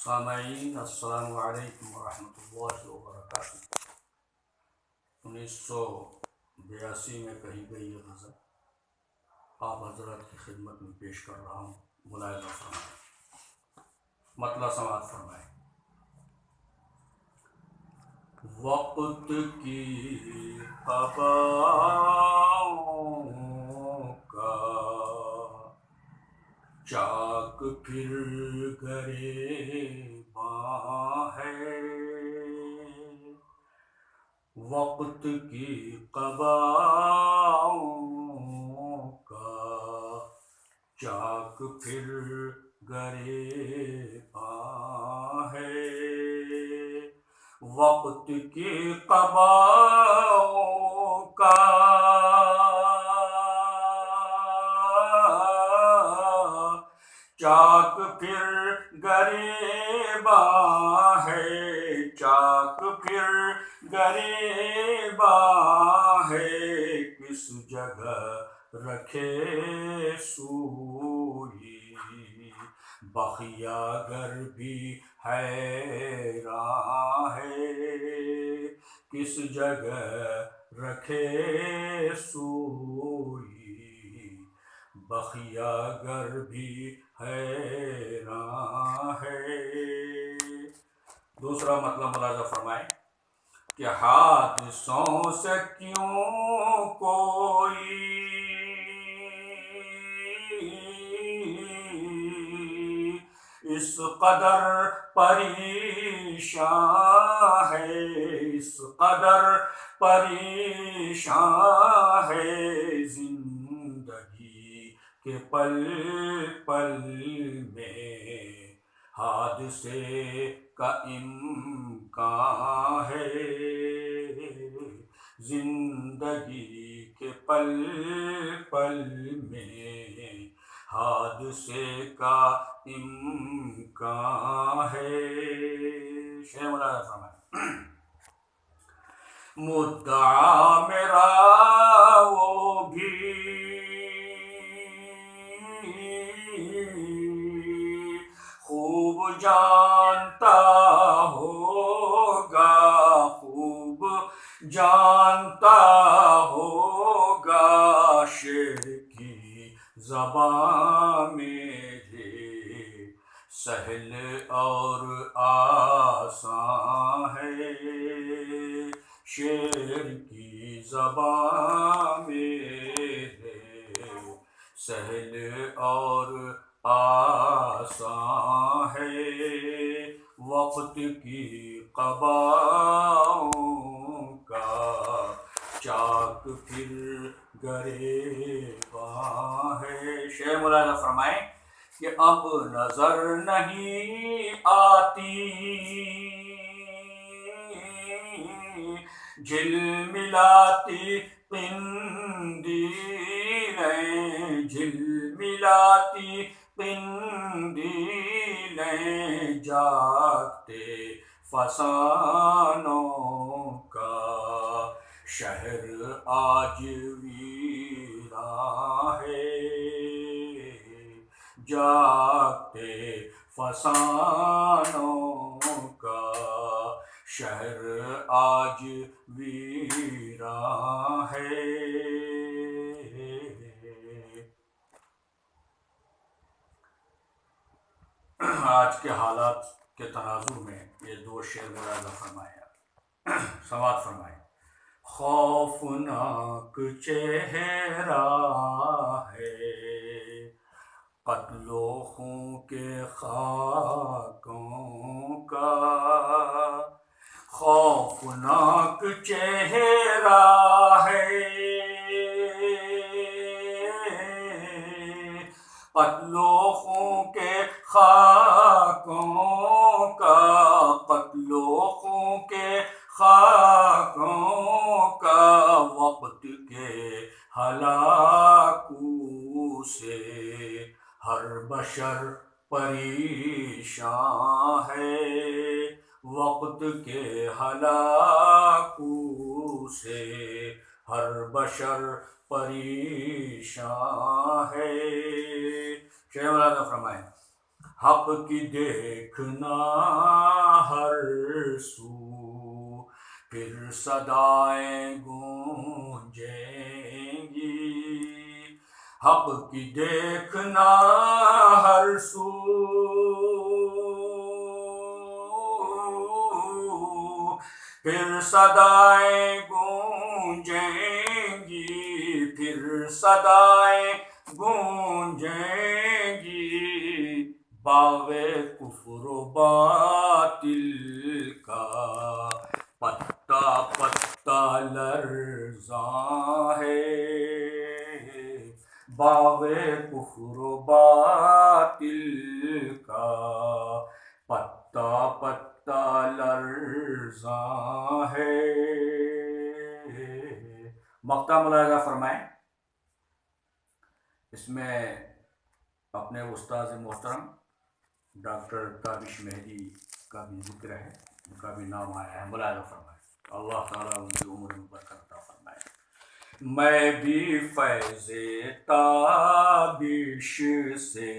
سامعین السلام علیکم ورحمۃ اللہ وبرکاتہ۔ 1982 میں کہی گئی یہ غزل آپ حضرات کی خدمت میں پیش کر رہا ہوں، ملاحظہ فرمائیں، مطلع سماعت فرمائیں۔ وقت کی قباؤں کا چاک پھر گریباں ہے، وقت کی قباؤں کا چاک پھر گریباں ہے، وقت کی قباؤں کا چاک پھر گریباں ہے، چاک پھر گریباں ہے، کس جگہ رکھے سوئی بخیا گر بھی حیراں ہے، کس جگہ رکھے سوئی بخیا گر بھی حیراں ہے۔ دوسرا مطلب ملاحظہ فرمائیں کہ حادثوں سے کیوں کوئی اس قدر پریشاں ہے، اس قدر پریشاں ہے، زندگی کے پل پل میں حادثے کا امکان ہے، زندگی کے پل پل میں حادثے کا امکان ہے۔ شیخ مولانا فرمائیں، مدعا میرا وہ بھی خوب جانتا ہوگا، خوب جانتا ہوگا، شعر کی زبان میرے سہل اور آسان ہے، شعر کی زبان میرے سہل اور آسان ہے، وقت کی قباؤں کا چاک پھر گریباں ہے۔ شیخ مولانا فرمائیں کہ اب نظر نہیں آتی جھلملاتی قندیلیں، جھلملاتی قندیلیں، جاگتے فسانوں کا شہر آج ویراں ہے، جاگتے فسانوں کا شہر آج ویراں ہے۔ آج کے حالات کے تناظر میں یہ دو شعر ملاحظہ فرمایا، سماعت فرمائیں۔ خوفناک چہرہ ہے قتل و خون کے خاکوں کا، خوفناک چہرہ ہے قتل و خون کے خاکوں کا، قتل و خون کے خاکوں کا، وقت کے ہلاکوں سے ہر بشر پریشاں ہے، وقت کے ہلاکوں سے ہر بشر پریشاں ہے۔ شیخ مولانا فرمائیں حق کی دیکھنا ہر سو، پھر صدائیں گونجیں گی، حق کی دیکھنا ہر سو، پھر صدائیں گونجیں گی، پھر صدائیں گونجیں گی، باغ کفر و باطل کا پتا پتا لرزاں ہے، باغ کفر و باطل کا پتا پتا لرزاں ہے۔ مقطع ملاحظہ فرمائیں، اس میں اپنے استاذ محترم ڈاکٹر تابش مہدی کا بھی ذکر ہے، ان کا بھی نام آیا ہے، ملاحظہ فرمائیں، اللہ تعالیٰ ان کی عمر میں برکت عطا فرمائے۔ میں بھی فیض تابش سے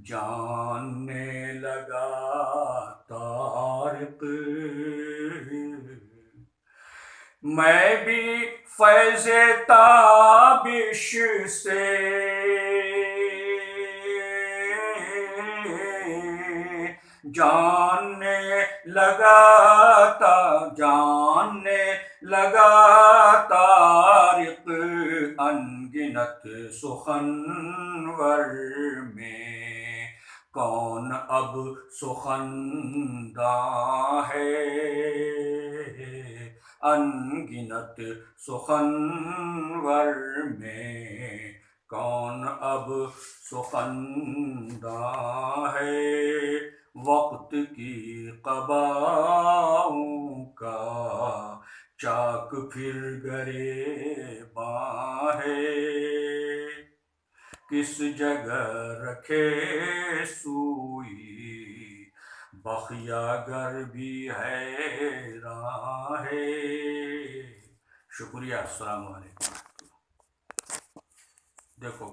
جاننے لگا طارق، میں بھی فیض تابش سے جاننے لگا طارق، انگنت سخنور میں کون اب سخنداں ہے، انگنت سخنور میں کون اب سخنداں ہے، وقت کی قباؤں کا چاک پھر گریباں ہے، کس جگہ رکھے سوئی بخیا گر بھی حیراں ہے۔ شکریہ، السلام علیکم۔ دیکھو